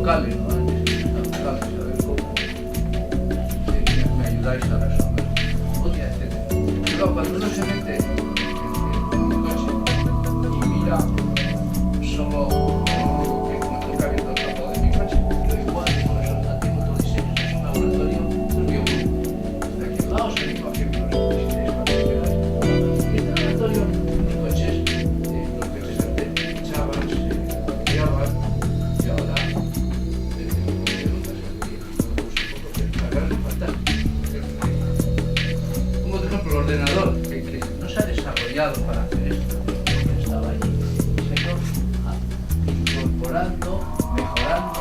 locales, ¿no? Locales, a ver cómo me ayudáis a resolver. Oye, pero cuando uno se mete en el coche y mira solo que como toca viendo el campo de mi coche, pero igual por eso no tengo todo diseño, es un laboratorio, es bien. De aquel lado salimos aquí, pero si tenéis para que queráis. Y este laboratorio de coches, los coches antes echaban, se limpiaban, y ahora como por ejemplo el ordenador que no se ha desarrollado para hacer esto, que estaba ahí, se ha ido incorporando, mejorando,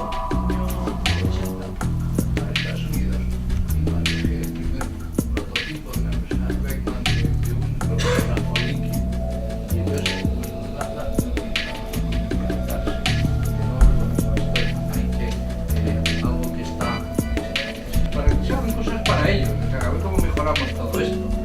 para Estados Unidos, igual que el primer prototipo de la empresa Beckman de un programa Linky, y entonces algo que está para que se hagan cosas para ellos, o sea, a ver cómo mejoramos todo esto.